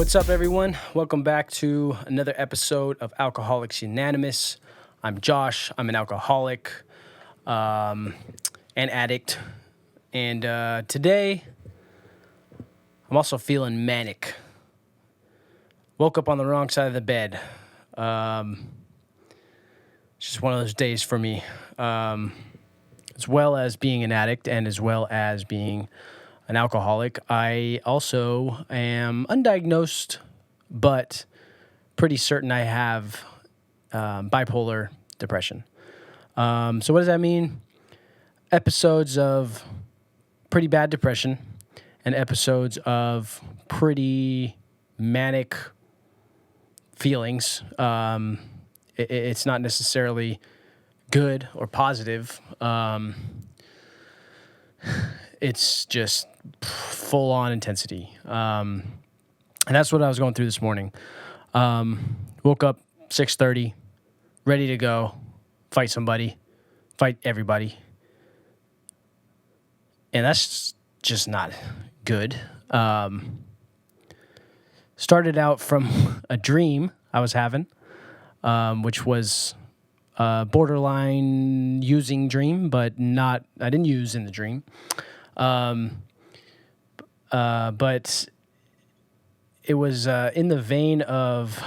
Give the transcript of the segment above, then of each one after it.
What's up, everyone? Welcome back to another episode of Alcoholics Unanimous. I'm Josh. I'm an alcoholic and addict. And today, I'm also feeling manic. Woke up on the wrong side of the bed. It's just one of those days for me. As well as being an addict and as well as being an alcoholic, I also am undiagnosed, but pretty certain I have bipolar depression. So what does that mean? Episodes of pretty bad depression and episodes of pretty manic feelings. It's not necessarily good or positive. It's just full-on intensity. And that's what I was going through this morning. Woke up 6:30, ready to go, fight somebody, fight everybody. And that's just not good. Started out from a dream I was having, which was a borderline using dream, but I didn't use in the dream. But it was in the vein of,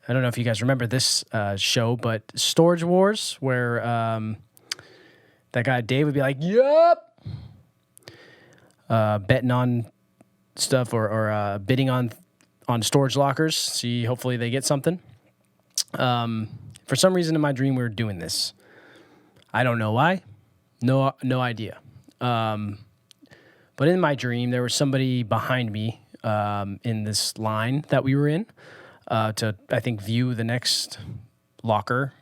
I don't know if you guys remember this show, but Storage Wars, where that guy Dave would be like, "Yup," betting on stuff or bidding on storage lockers. See, hopefully they get something. For some reason in my dream we were doing this. I don't know why. No idea. But in my dream, there was somebody behind me in this line that we were in to, I think, view the next locker.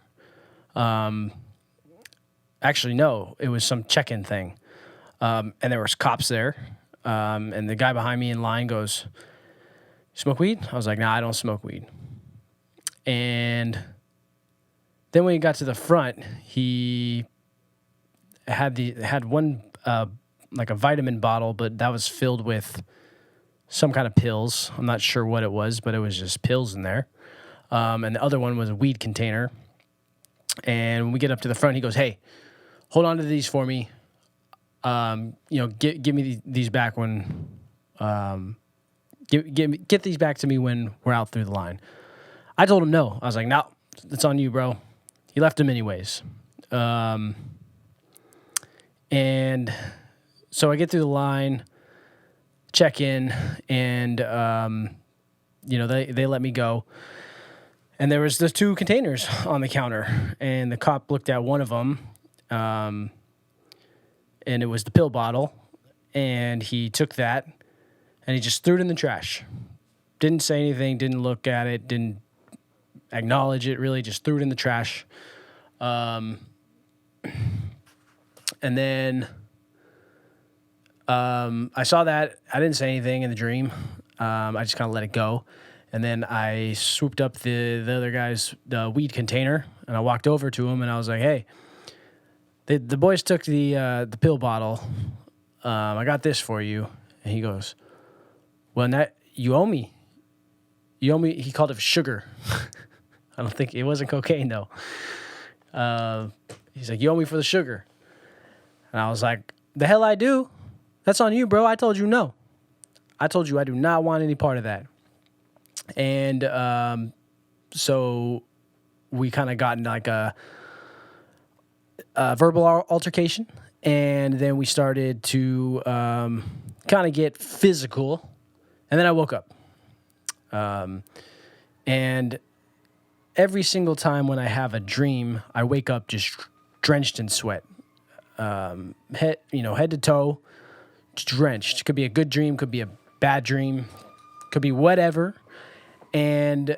Actually, no, it was some check-in thing. And there was cops there. And the guy behind me in line goes, "Smoke weed?" I was like, "Nah, I don't smoke weed." And then when he got to the front, he had one like a vitamin bottle, but that was filled with some kind of pills. I'm not sure what it was, but it was just pills in there. And the other one was a weed container. And when we get up to the front, he goes, "Hey, hold on to these for me. Give me these back when get these back to me when we're out through the line." I told him no. I was like, "No, it's on you, bro." He left them anyways. And so I get through the line, check in, and they let me go. And there was the two containers on the counter, and the cop looked at one of them, and it was the pill bottle, and he took that, and he just threw it in the trash. Didn't say anything, didn't look at it, didn't acknowledge it, really, just threw it in the trash. And then I saw that. I didn't say anything in the dream. I just kind of let it go. And then I swooped up the other guy's weed container, and I walked over to him, and I was like, "Hey, the boys took the pill bottle. I got this for you." And he goes, "Well, you owe me. You owe me." He called it sugar. I don't think it wasn't cocaine though. He's like, "You owe me for the sugar." And I was like, "The hell I do. That's on you, bro. I told you no. I told you I do not want any part of that." And so we kind of got in like a verbal altercation, and then we started to kind of get physical, and then I woke up. And every single time when I have a dream, I wake up just drenched in sweat, head to toe, drenched. Could be a good dream, could be a bad dream, could be whatever. And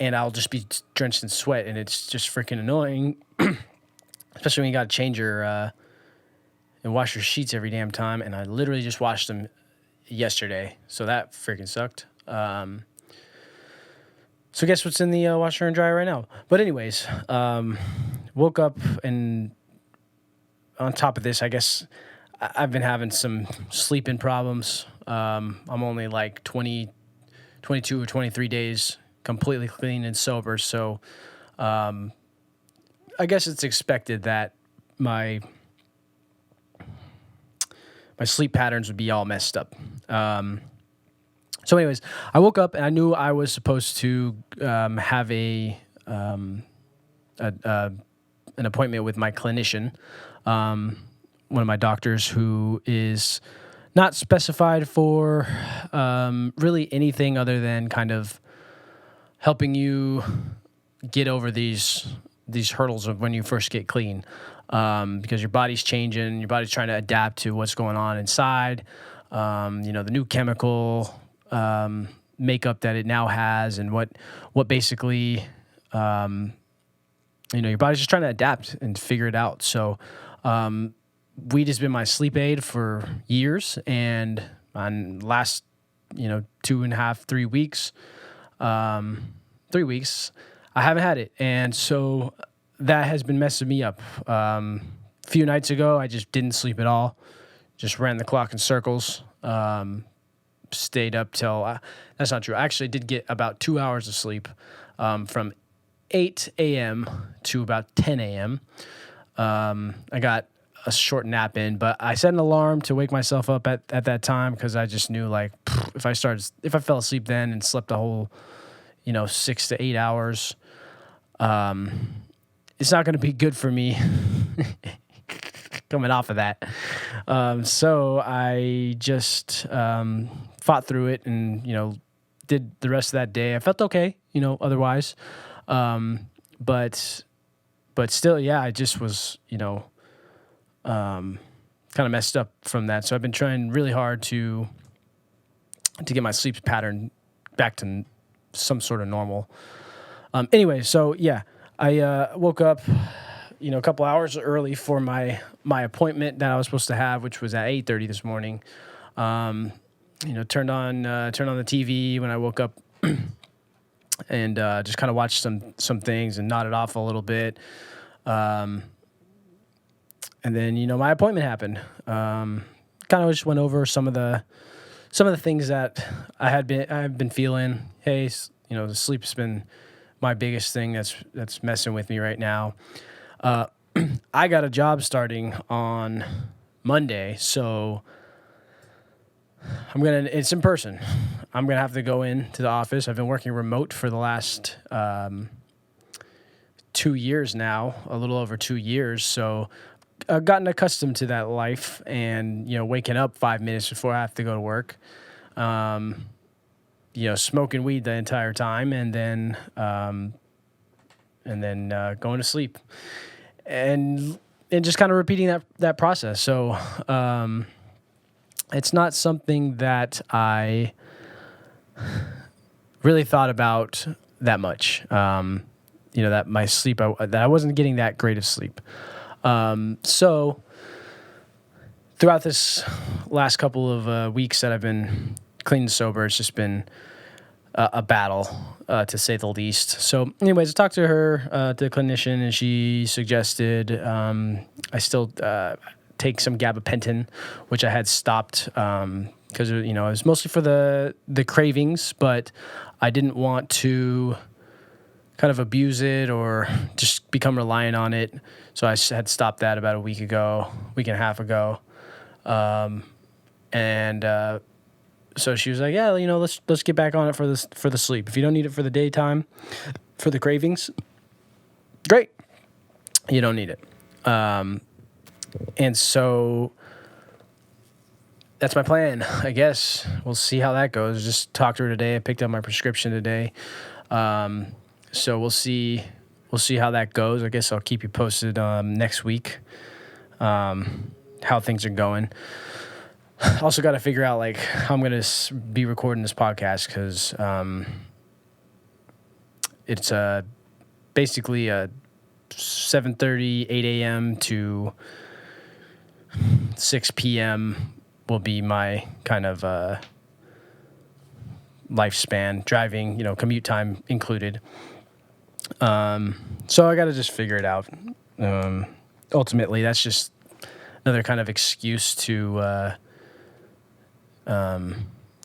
I'll just be drenched in sweat, and it's just freaking annoying, especially when you got to change your and wash your sheets every damn time. And I literally just washed them yesterday, so that freaking sucked. So guess what's in the washer and dryer right now? But anyways, woke up, and on top of this, I guess I've been having some sleeping problems. I'm only like 22 or 23 days completely clean and sober. So I guess it's expected that my sleep patterns would be all messed up. So anyways, I woke up and I knew I was supposed to have an appointment with my clinician, one of my doctors who is not specified for really anything other than kind of helping you get over these hurdles of when you first get clean, because your body's changing, your body's trying to adapt to what's going on inside, the new chemical makeup that it now has, and what basically, your body's just trying to adapt and figure it out. So weed has been my sleep aid for years, and on last 2.5 3 weeks, 3 weeks, I haven't had it, and so that has been messing me up. A few nights ago, I just didn't sleep at all, just ran the clock in circles. Stayed up till, that's not true. I actually did get about 2 hours of sleep from 8 a.m. to about 10 a.m. I got a short nap in, but I set an alarm to wake myself up at that time because I just knew, like, if I fell asleep then and slept a whole 6 to 8 hours, it's not going to be good for me coming off of that. So I just fought through it and, did the rest of that day. I felt okay, otherwise. But still, yeah, I just was, kind of messed up from that. So I've been trying really hard to get my sleep pattern back to some sort of normal. Anyway, so yeah, I woke up, a couple hours early for my appointment that I was supposed to have, which was at 8:30 this morning. Turned on the TV when I woke up, and just kind of watched some things and nodded off a little bit. And then my appointment happened. Kind of just went over some of the things that I've been feeling. Hey, the sleep's been my biggest thing that's messing with me right now. I got a job starting on Monday, so it's in person. I'm going to have to go into the office. I've been working remote for the last 2 years now, a little over 2 years. So I've gotten accustomed to that life and, waking up 5 minutes before I have to go to work, smoking weed the entire time, and then going to sleep, and just kind of repeating that process. So it's not something that I really thought about that much. That my sleep, that I wasn't getting that great of sleep. So throughout this last couple of weeks that I've been clean and sober, it's just been a battle, to say the least. So anyways, I talked to her, to the clinician, and she suggested I still take some gabapentin, which I had stopped because it was mostly for the cravings, but I didn't want to kind of abuse it or just become reliant on it. So I had stopped that about a week and a half ago. So she was like, yeah, let's get back on it for the sleep. If you don't need it for the daytime, for the cravings, great. You don't need it. And so that's my plan, I guess. We'll see how that goes. Just talked to her today. I picked up my prescription today. So we'll see how that goes. I guess I'll keep you posted next week, how things are going. Also got to figure out like how I'm going to be recording this podcast, because it's basically a 7:30, 8 a.m. to 6 p.m. will be my kind of lifespan, driving, commute time included. So I got to just figure it out. Ultimately, that's just another kind of excuse to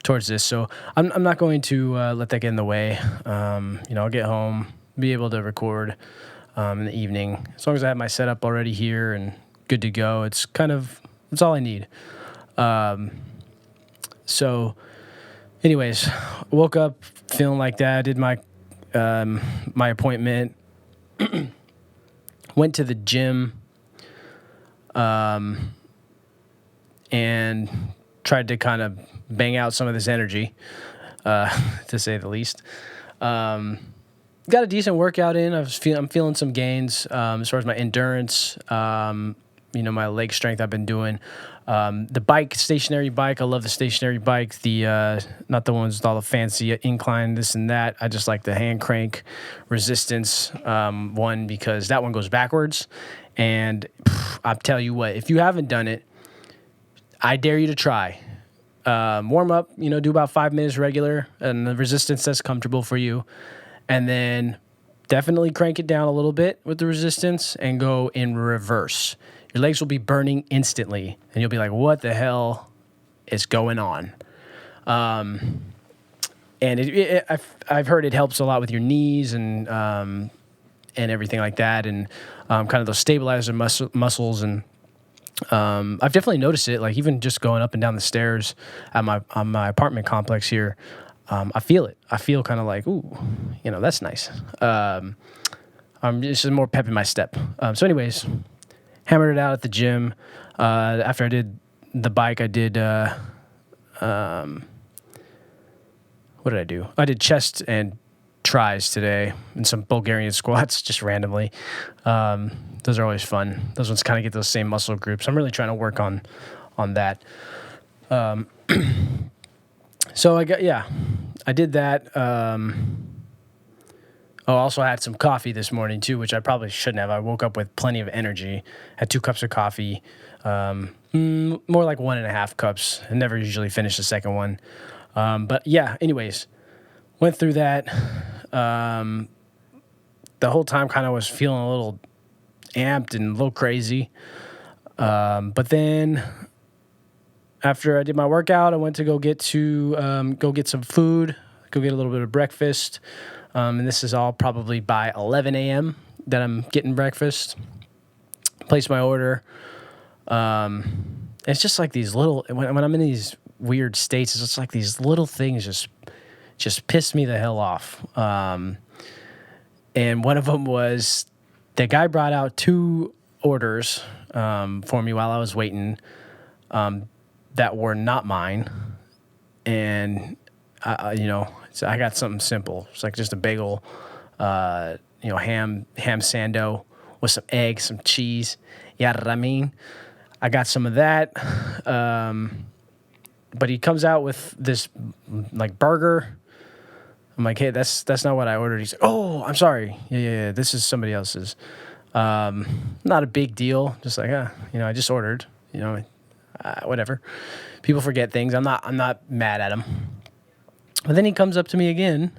towards this. So I'm not going to let that get in the way. I'll get home, be able to record in the evening. As long as I have my setup already here and good to go, it's all I need. So anyways, woke up feeling like that, did my appointment, went to the gym, and tried to kind of bang out some of this energy, to say the least. Got a decent workout in. I'm feeling some gains as far as my endurance, my leg strength I've been doing. The bike, stationary bike, I love the stationary bike. The not the ones with all the fancy incline, this and that. I just like the hand crank resistance one, because that one goes backwards. And I'll tell you what, if you haven't done it, I dare you to try. Warm up, do about 5 minutes regular, and the resistance that's comfortable for you. And then definitely crank it down a little bit with the resistance and go in reverse. Your legs will be burning instantly, and you'll be like, what the hell is going on? And I've heard it helps a lot with your knees and everything like that, and kind of those stabilizer muscles. And I've definitely noticed it, like even just going up and down the stairs on my apartment complex here. I feel it. I feel kind of like, ooh, that's nice. I'm just more pep in my step. So anyways, hammered it out at the gym. After I did the bike, I did, what did I do? I did chest and tries today and some Bulgarian squats just randomly. Those are always fun. Those ones kind of get those same muscle groups. I'm really trying to work on that. So I did that. I also had some coffee this morning too, which I probably shouldn't have. I woke up with plenty of energy, had 2 cups of coffee, more like 1.5 cups. I never usually finish the second one. But yeah, anyways, went through that. The whole time kind of was feeling a little amped and a little crazy. But then after I did my workout, I went to go get some food, go get a little bit of breakfast. And this is all probably by 11 a.m. that I'm getting breakfast. Placed my order. It's just like these little, when I'm in these weird states, it's just like these little things just piss me the hell off. And one of them was the guy brought out 2 orders for me while I was waiting that were not mine. And, so I got something simple. It's like just a bagel, ham sando with some eggs, some cheese. You know what I mean? I got some of that. But he comes out with this like burger. I'm like, hey, that's not what I ordered. He's like, oh, I'm sorry. Yeah, this is somebody else's. Not a big deal. Just like, I just ordered. Whatever. People forget things. I'm not mad at him. But then he comes up to me again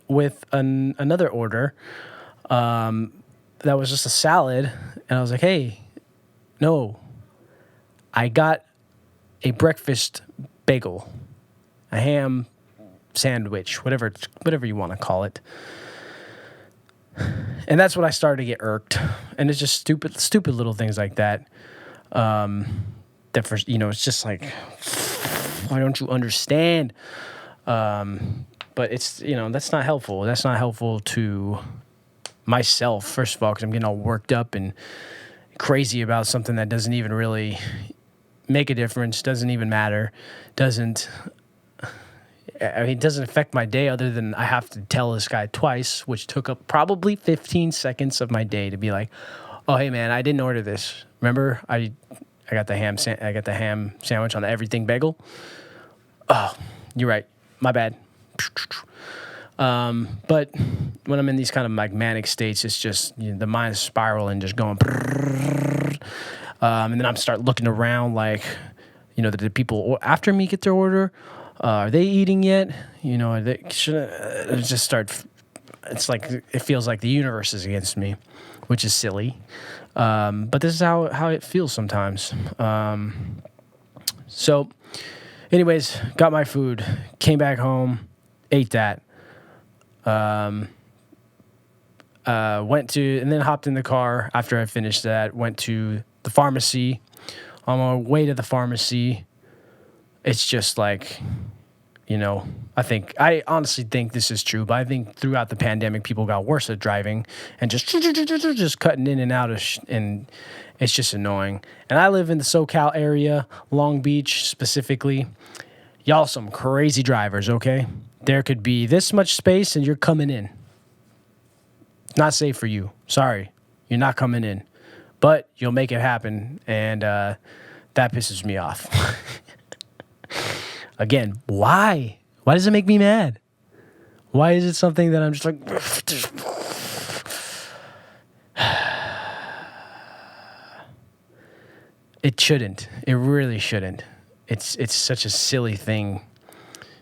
with another order that was just a salad. And I was like, hey, no, I got a breakfast bagel, a ham sandwich, whatever you want to call it. And that's when I started to get irked. And it's just stupid little things like that. It's just like, why don't you understand? But it's, that's not helpful. That's not helpful to myself, first of all, because I'm getting all worked up and crazy about something that doesn't even really make a difference, doesn't even matter, it doesn't affect my day other than I have to tell this guy twice, which took up probably 15 seconds of my day to be like, oh, hey, man, I didn't order this. Remember, I got the ham sandwich on the everything bagel. Oh, you're right. My bad. But when I'm in these kind of like manic states, it's just the mind's spiraling, just going. And then I'm start looking around like, did the people after me get their order? Are they eating yet? They should just start. it's like it feels like the universe is against me, which is silly. But this is how it feels sometimes. So, anyways, got my food, came back home, ate that. Went to, and then hopped in the car after I finished that, went to the pharmacy. On my way to the pharmacy, it's just like, I honestly think this is true, but I think throughout the pandemic, people got worse at driving and just cutting in and out and it's just annoying. And I live in the SoCal area, Long Beach specifically. Y'all some crazy drivers, okay? There could be this much space and you're coming in. Not safe for you. Sorry, you're not coming in. But you'll make it happen, and that pisses me off. Again, why? Why does it make me mad? Why is it something that I'm just like... It shouldn't. It really shouldn't. It's such a silly thing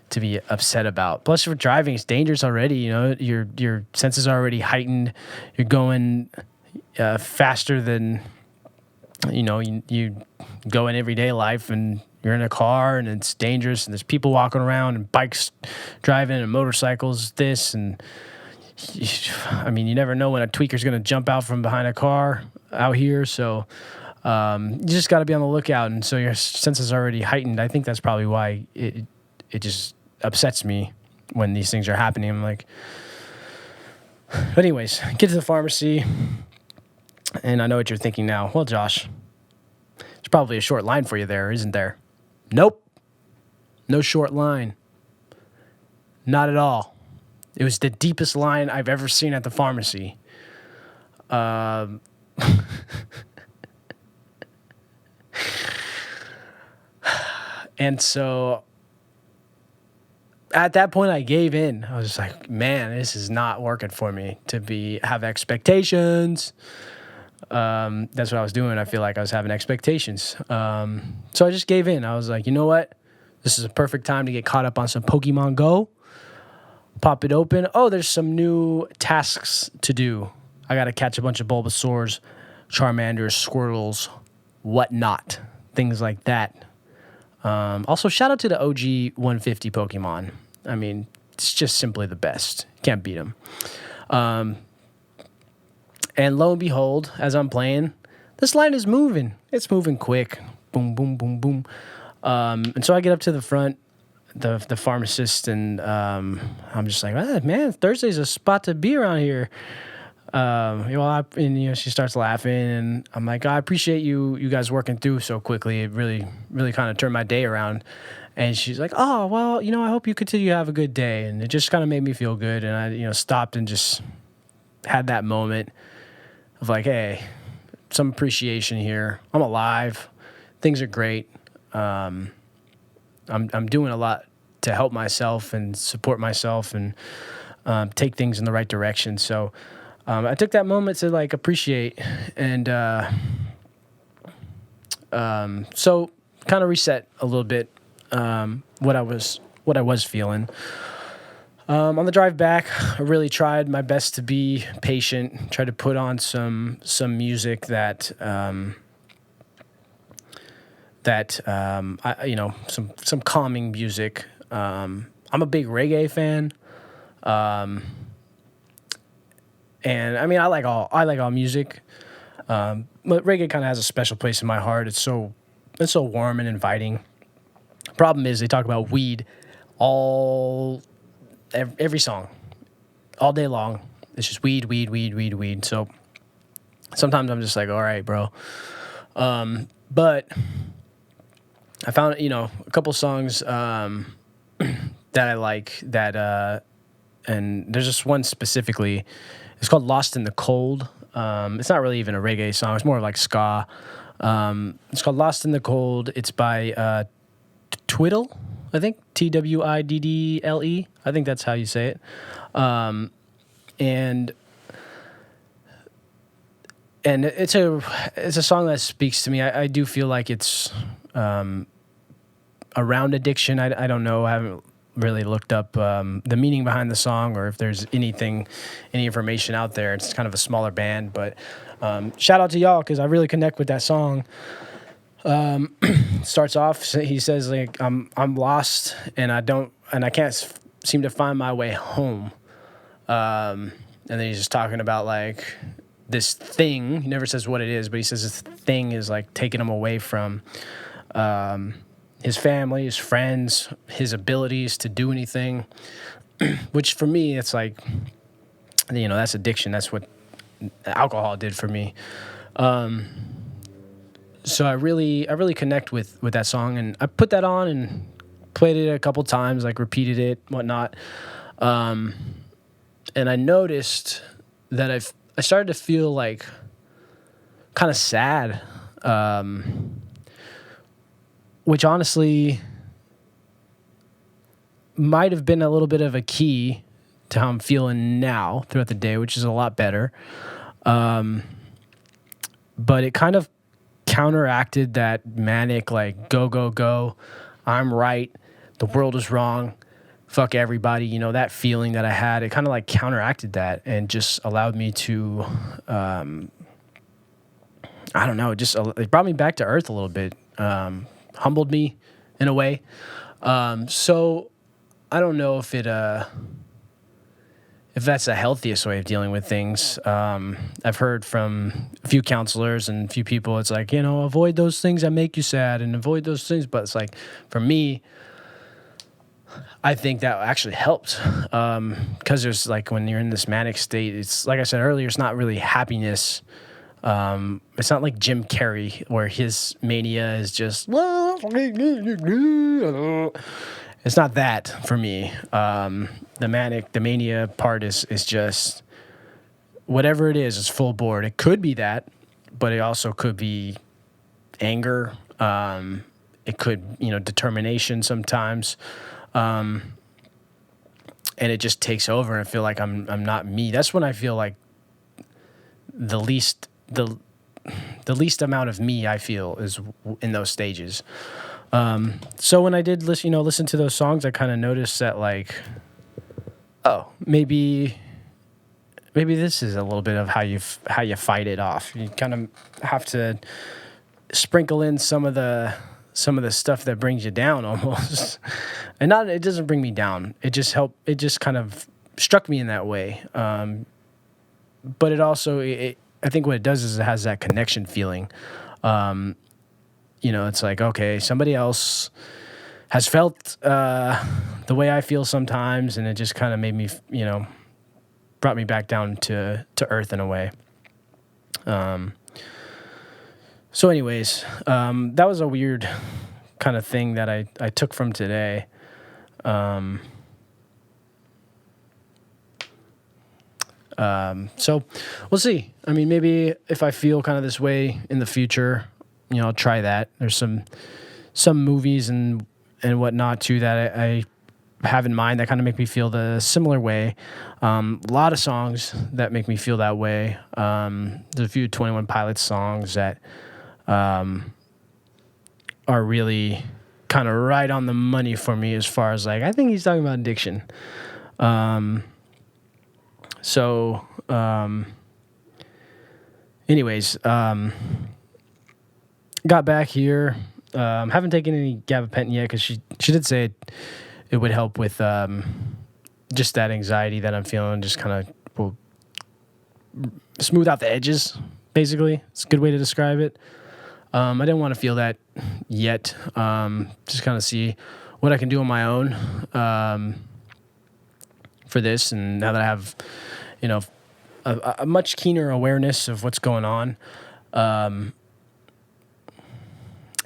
to be upset about. Plus, for driving, it's dangerous already. Your senses are already heightened. You're going faster than you go in everyday life, and you're in a car, and it's dangerous. And there's people walking around, and bikes driving, and motorcycles. You never know when a tweaker's going to jump out from behind a car out here. So you just got to be on the lookout. And so your senses are already heightened. I think that's probably why it just upsets me when these things are happening. I'm like, but anyways, get to the pharmacy, and I know what you're thinking now. Well, Josh, there's probably a short line for you there, isn't there? Nope. No short line. Not at all. It was the deepest line I've ever seen at the pharmacy. And so at that point, I gave in. I was just like, man, this is not working for me to have expectations. That's what I was doing. I feel like I was having expectations. So I just gave in. I was like, you know what? This is a perfect time to get caught up on some Pokemon Go. Pop it open. Oh, there's some new tasks to do. I got to catch a bunch of Bulbasaurs, Charmanders, Squirtles, whatnot. Things like that. Also, shout out to the OG 150 Pokemon. I mean, it's just simply the best. Can't beat them. And lo and behold, as I'm playing, this line is moving. It's moving quick. Boom, boom, boom, boom. And so I get up to the front, the pharmacist, and I'm just like, man, Thursday's a spot to be around here. She starts laughing, and I'm like, I appreciate you guys working through so quickly. It really, really kind of turned my day around. And she's like, oh, well, I hope you continue to have a good day. And it just kind of made me feel good. And I, stopped and just had that moment of like, hey, some appreciation here. I'm alive. Things are great. I'm doing a lot to help myself and support myself and take things in the right direction. So I took that moment to like appreciate and so kind of reset a little bit what I was feeling. On the drive back, I really tried my best to be patient. Tried to put on some music that some calming music. I'm a big reggae fan. And I mean, I like all music. But reggae kind of has a special place in my heart. It's so warm and inviting. Problem is, they talk about weed every song, all day long. It's just weed, weed, weed, weed, weed. So sometimes I'm just like, all right, bro. But I found, a couple songs that I like that, and there's just one specifically. It's called Lost in the Cold. It's not really even a reggae song. It's more like ska. It's called Lost in the Cold. It's by Twiddle, I think. Twiddle. I think that's how you say it. And it's a song that speaks to me. I do feel like it's around addiction. I don't know. I haven't really looked up the meaning behind the song, or if there's any information out there. It's kind of a smaller band, but shout out to y'all because I really connect with that song. Starts off, he says like I'm lost and I can't seem to find my way home. And then he's just talking about like this thing. He never says what it is, but he says this thing is like taking him away from his family, his friends, his abilities to do anything. Which for me, it's like, that's addiction. That's what alcohol did for me. So I really connect with that song, and I put that on and played it a couple times, like repeated it, whatnot. And I noticed that I started to feel like kind of sad, which honestly might have been a little bit of a key to how I'm feeling now throughout the day, which is a lot better. But it kind of counteracted that manic, like, go, go, go, I'm right, the world is wrong, fuck everybody, that feeling that I had. It kind of like counteracted that and just allowed me to, I don't know, it brought me back to earth a little bit, humbled me in a way. So I don't know if that's the healthiest way of dealing with things. I've heard from a few counselors and a few people, it's like, avoid those things that make you sad and avoid those things. But it's like, for me, I think that actually helped. Because there's like, when you're in this manic state, it's like I said earlier, it's not really happiness. It's not like Jim Carrey where his mania is just, it's not that for me. The mania part is just whatever it is full board. It could be that, but it also could be anger. It could, determination sometimes. And it just takes over and I feel like I'm not me. That's when I feel like the least amount of me I feel is in those stages. So when I did listen to those songs, I kind of noticed that like, oh, maybe this is a little bit of how you fight it off. You kind of have to sprinkle in some of the stuff that brings you down almost. And it doesn't bring me down. It just kind of struck me in that way. But it also, I think what it does is it has that connection feeling. It's like, okay, somebody else has felt the way I feel sometimes, and it just kind of made me, brought me back down to earth in a way. So anyways, that was a weird kind of thing that I took from today. So we'll see. I mean, maybe if I feel kind of this way in the future, I'll try that. There's some movies and whatnot too that I have in mind that kind of make me feel the similar way. A lot of songs that make me feel that way. There's a few 21 Pilots songs that are really kind of right on the money for me as far as like, I think he's talking about addiction. Anyways, got back here. Haven't taken any gabapentin yet because she did say it would help with just that anxiety that I'm feeling. Just kind of will smooth out the edges. Basically, it's a good way to describe it. I didn't want to feel that yet. Just kind of see what I can do on my own for this. And now that I have, a much keener awareness of what's going on. And,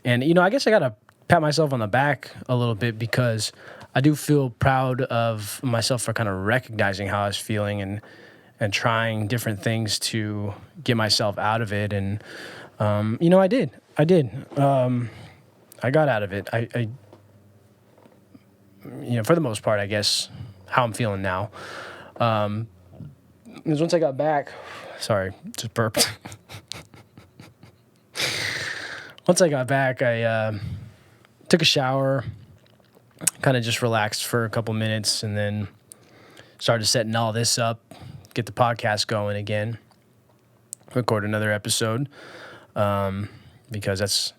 I guess I got to pat myself on the back a little bit because I do feel proud of myself for kind of recognizing how I was feeling and trying different things to get myself out of it. And, I did. I got out of it. I for the most part, I guess, how I'm feeling now. Because once I got back, sorry, just burped. Once I got back, I took a shower, kind of just relaxed for a couple minutes and then started setting all this up, get the podcast going again, record another episode, because that's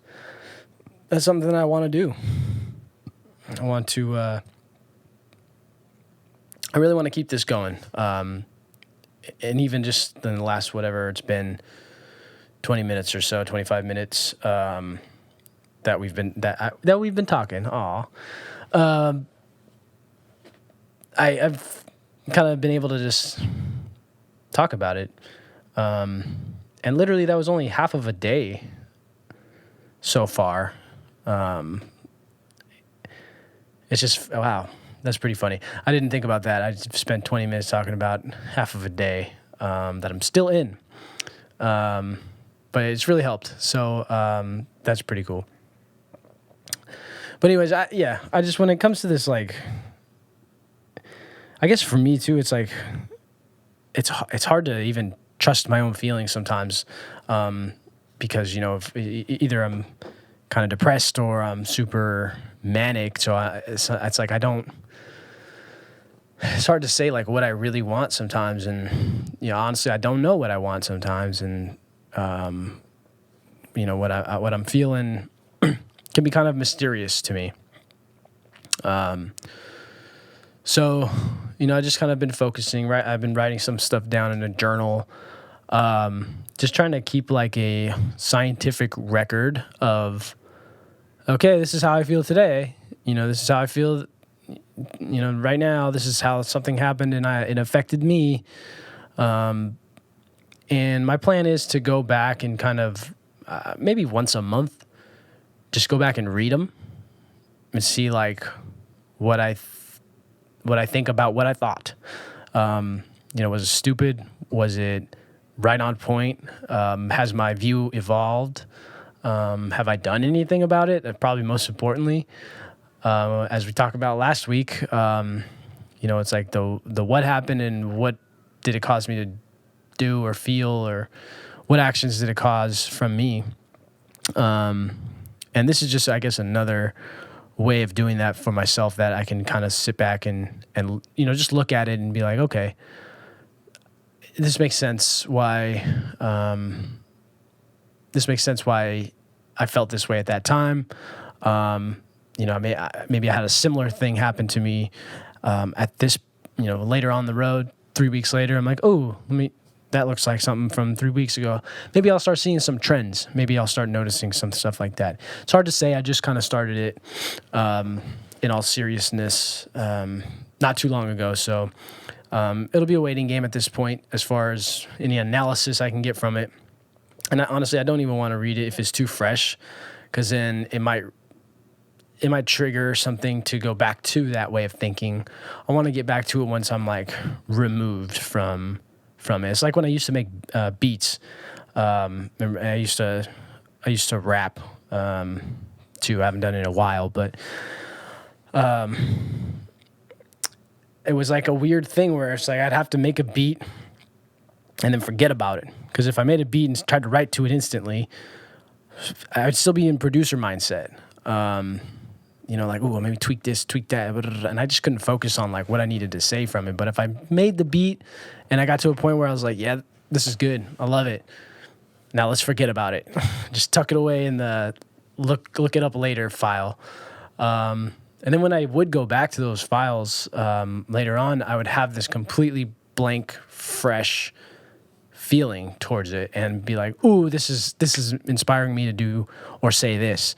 something that I want to do. I want to, I really want to keep this going. And even just in the last, whatever it's been, 20 minutes or so, 25 minutes, that we've been talking. I've kind of been able to just talk about it. And literally that was only half of a day so far. It's just, wow, that's pretty funny. I didn't think about that. I spent 20 minutes talking about half of a day that I'm still in. But it's really helped. So that's pretty cool. But anyways, I just, when it comes to this, like, I guess for me too, it's like, it's hard to even trust my own feelings sometimes, because, you know, if either I'm kind of depressed or I'm super manic. So it's like, it's hard to say like what I really want sometimes. And, you know, honestly, I don't know what I want sometimes. And, you know, what I'm feeling can be kind of mysterious to me. So, you know, I just kind of been focusing, right? I've been writing some stuff down in a journal, just trying to keep like a scientific record of, okay, this is how I feel today. You know, this is how I feel, you know, right now. This is how something happened and it affected me. And my plan is to go back and kind of, maybe once a month, just go back and read them and see like what I think about what I thought. You know, was it stupid? Was it right on point? Has my view evolved? Have I done anything about it? Probably most importantly, as we talked about last week, you know, it's like the what happened and what did it cause me to do or feel, or what actions did it cause from me? And this is just, I guess, another way of doing that for myself, that I can kind of sit back and you know, just look at it and be like, okay, this makes sense why I felt this way at that time. You know, maybe I had a similar thing happen to me at this, you know, later on the road, 3 weeks later. I'm like, oh, that looks like something from 3 weeks ago. Maybe I'll start seeing some trends. Maybe I'll start noticing some stuff like that. It's hard to say. I just kind of started it in all seriousness not too long ago. So it'll be a waiting game at this point as far as any analysis I can get from it. And honestly, I don't even want to read it if it's too fresh, because then it might trigger something to go back to that way of thinking. I want to get back to it once I'm like removed from it. It's like when I used to make beats. Remember, I used to rap too. I haven't done it in a while, but it was like a weird thing where it's like I'd have to make a beat and then forget about it. Because if I made a beat and tried to write to it instantly, I'd still be in producer mindset. You know, like, oh, maybe tweak this, tweak that, and I just couldn't focus on like what I needed to say from it. But if I made the beat and I got to a point where I was like, yeah, this is good, I love it, now let's forget about it. Just tuck it away in the look it up later file. And then when I would go back to those files later on, I would have this completely blank, fresh feeling towards it and be like, ooh, this is inspiring me to do or say this.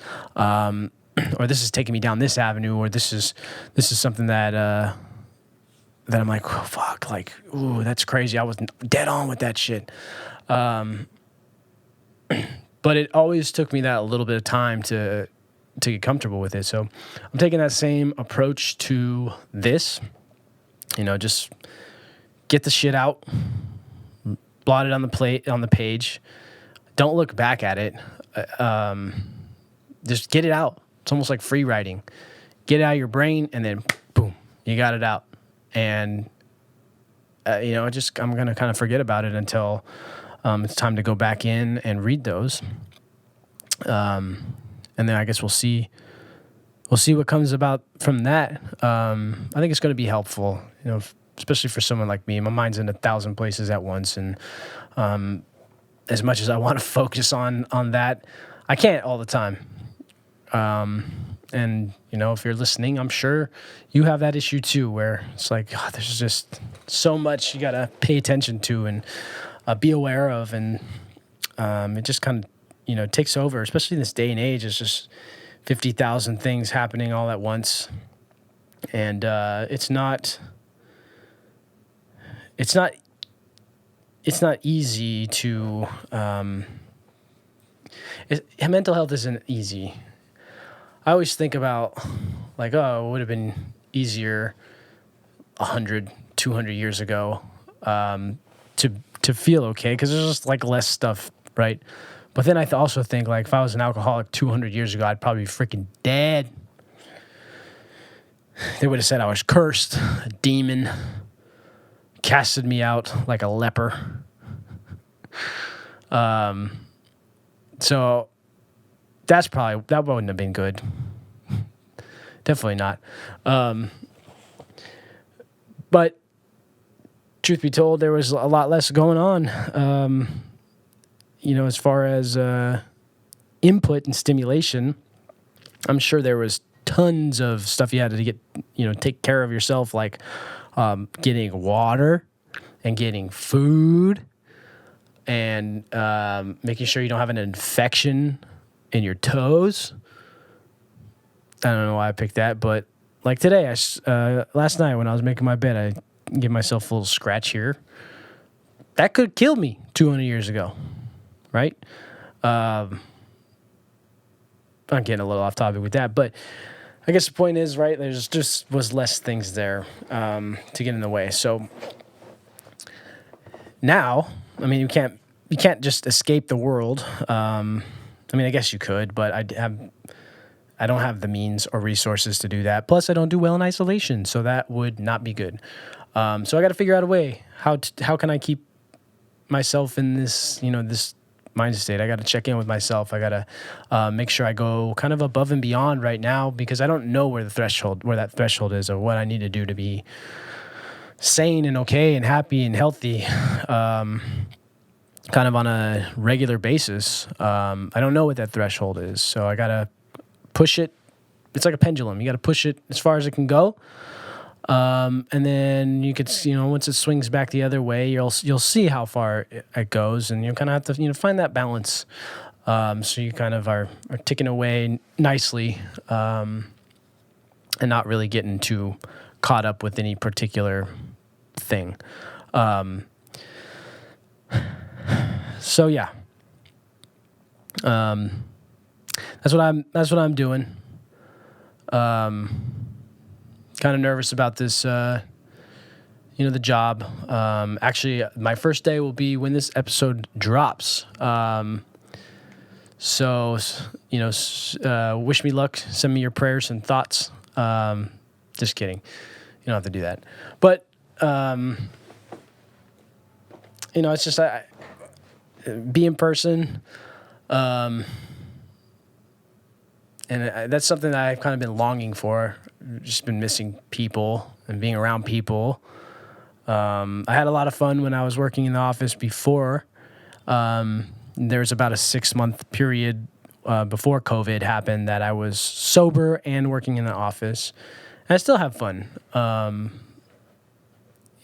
Or this is taking me down this avenue, or this is something that I'm like, oh, fuck, like, ooh, that's crazy. I was dead on with that shit. But it always took me that a little bit of time to get comfortable with it. So I'm taking that same approach to this. You know, just get the shit out, blot it on the page. Don't look back at it. Just get it out. It's almost like free writing. Get it out of your brain, and then boom, you got it out. And you know, I'm gonna kind of forget about it until it's time to go back in and read those. And then I guess we'll see we'll see what comes about from that. I think it's going to be helpful, especially for someone like me. My mind's in 1,000 places at once, and as much as I want to focus on that, I can't all the time. And if you're listening, I'm sure you have that issue too, where it's like, God, there's just so much you got to pay attention to and be aware of, and it just kind of takes over, especially in this day and age. It's just 50,000 things happening all at once, and it's not easy to mental health isn't easy. I always think about like, oh, it would have been easier 100, 200 years ago to feel okay, because there's just like less stuff, right? But then I also think, like, if I was an alcoholic 200 years ago, I'd probably be freaking dead. They would have said I was cursed, a demon, casted me out like a leper. So that wouldn't have been good. Definitely not. But truth be told, there was a lot less going on. As far as input and stimulation, I'm sure there was tons of stuff you had to get, take care of yourself, like getting water and getting food and making sure you don't have an infection in your toes. I don't know why I picked that, but like today, last night when I was making my bed, I gave myself a little scratch here. That could kill me 200 years ago. Right? I'm getting a little off topic with that, but I guess the point is, right, there's just was less things there to get in the way. So now, I mean, you can't just escape the world. I guess you could, but I don't have the means or resources to do that. Plus, I don't do well in isolation, so that would not be good. So I got to figure out a way. How can I keep myself in this, this mind state? I got to check in with myself. I got to make sure I go kind of above and beyond right now, because I don't know where that threshold is, or what I need to do to be sane and okay and happy and healthy, kind of on a regular basis. I don't know what that threshold is, so I got to push it. It's like a pendulum. You got to push it as far as it can go. And then you could, once it swings back the other way, you'll see how far it goes, and you kind of have to, find that balance. So you kind of are ticking away nicely, and not really getting too caught up with any particular thing. So yeah, that's what I'm doing. Kind of nervous about this, the job. Actually, my first day will be when this episode drops. So, wish me luck. Send me your prayers and thoughts. Just kidding. You don't have to do that. But, it's just be in person. And that's something that I've kind of been longing for. Just been missing people and being around people. I had a lot of fun when I was working in the office before. There was about a 6-month period before COVID happened that I was sober and working in the office. And I still have fun.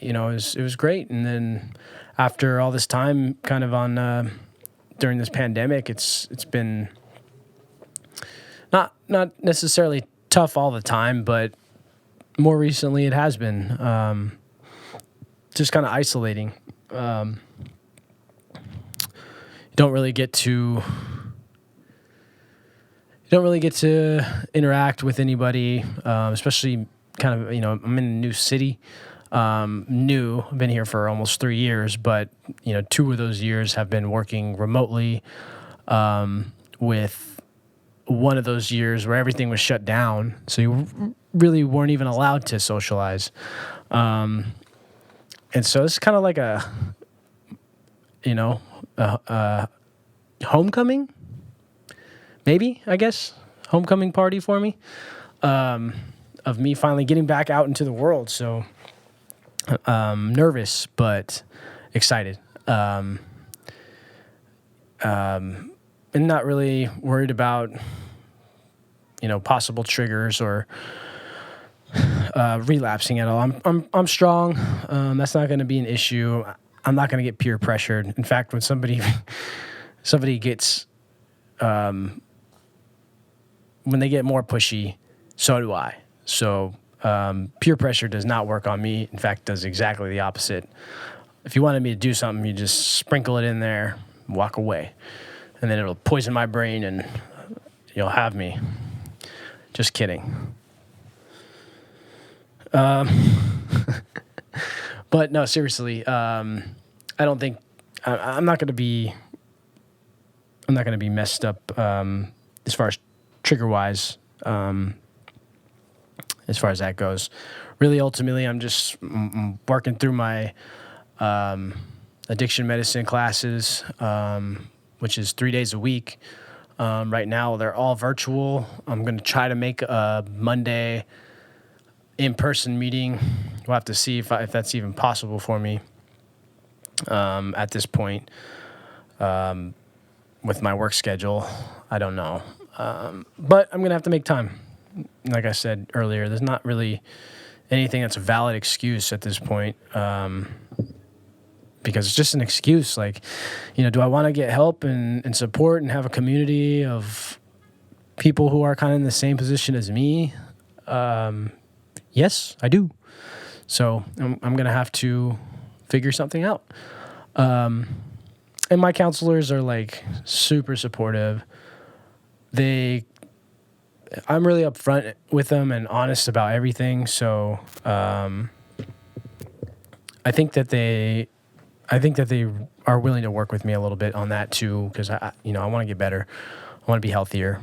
It was great. And then after all this time, kind of on during this pandemic, it's been not necessarily tough all the time, but more recently it has been just kind of isolating. You don't really get to interact with anybody, especially kind of, I'm in a new city. I've been here for almost 3 years, but 2 of those years have been working remotely, with one of those years where everything was shut down, so you really weren't even allowed to socialize. And so it's kind of like a homecoming, maybe, I guess, homecoming party for me. of me finally getting back out into the world. So nervous, but excited. And not really worried about, possible triggers or relapsing at all. I'm strong. That's not going to be an issue. I'm not going to get peer pressured. In fact, when somebody gets, when they get more pushy, so do I. So peer pressure does not work on me. In fact, does exactly the opposite. If you wanted me to do something, you just sprinkle it in there, walk away, and then it'll poison my brain and you'll have me. Just kidding. But no, seriously, I don't think I'm not going to be messed up as far as trigger wise, as far as that goes. Really, ultimately, I'm just working through my addiction medicine classes, which is 3 days a week. Right now, they're all virtual. I'm going to try to make a Monday in-person meeting. We'll have to see if that's even possible for me at this point with my work schedule. I don't know. But I'm going to have to make time. Like I said earlier, there's not really anything that's a valid excuse at this point, because it's just an excuse. Like, do I want to get help and support and have a community of people who are kind of in the same position as me? Yes, I do. So I'm going to have to figure something out. And my counselors are like super supportive. I'm really upfront with them and honest about everything. So I think that they are willing to work with me a little bit on that too, because I want to get better. I want to be healthier.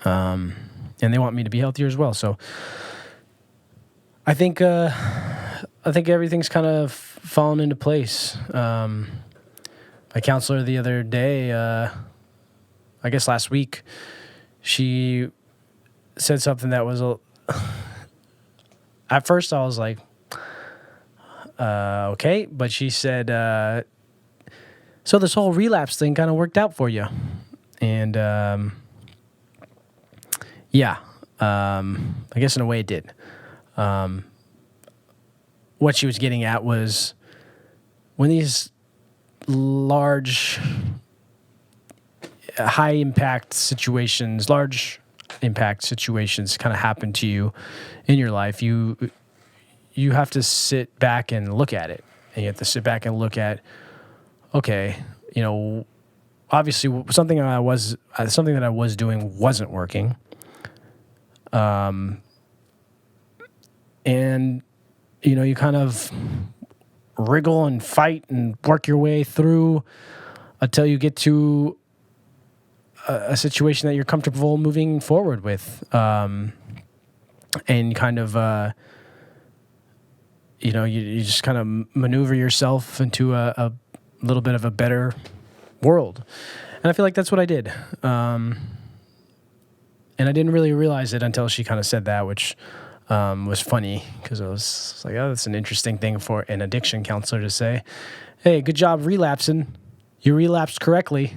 And they want me to be healthier as well. So I think everything's kind of fallen into place. My counselor the other day, I guess last week, she said something that was at first I was like, okay, but she said, so this whole relapse thing kind of worked out for you. And yeah, I guess in a way it did. What she was getting at was when these large impact situations kind of happen to you in your life, you have to sit back and look at it. And you have to sit back and look at, okay, obviously something that I was doing wasn't working. And you kind of wriggle and fight and work your way through until you get to a situation that you're comfortable moving forward with, and kind of you just kind of maneuver yourself into a little bit of a better world. And I feel like that's what I did. And I didn't really realize it until she kind of said that, which was funny, because I was like, oh, that's an interesting thing for an addiction counselor to say. Hey, good job relapsing. You relapsed correctly.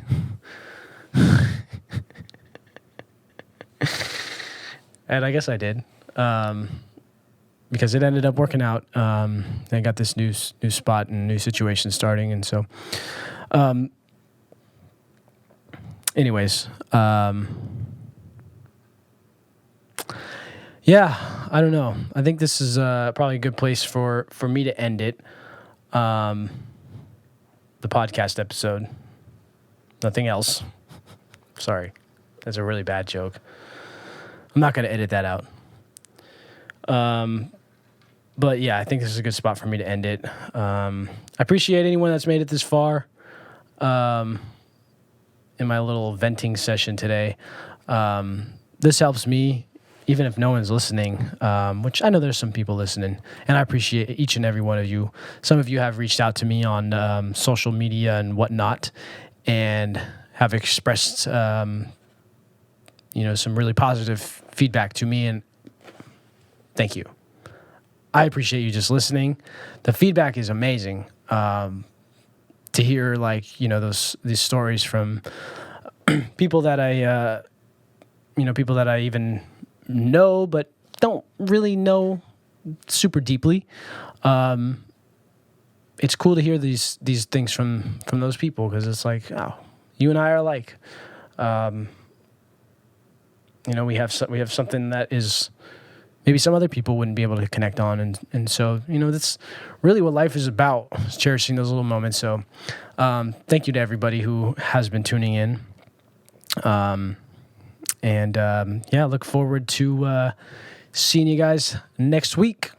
And I guess I did, because it ended up working out. I got this new spot and new situation starting, and so, anyways, yeah, I don't know. I think this is probably a good place for me to end it. The podcast episode. Nothing else. Sorry. That's a really bad joke. I'm not going to edit that out. But yeah, I think this is a good spot for me to end it. I appreciate anyone that's made it this far in my little venting session today. This helps me, even if no one's listening, which I know there's some people listening, and I appreciate each and every one of you. Some of you have reached out to me on social media and whatnot, and have expressed some really positive feedback to me, and thank you. I appreciate you just listening. The feedback is amazing. To hear these stories from people that I even know but don't really know super deeply. It's cool to hear these things from those people, because it's like, oh, you and I are alike. We have something that is maybe some other people wouldn't be able to connect on, and so that's really what life is about, is cherishing those little moments. So thank you to everybody who has been tuning in, look forward to seeing you guys next week.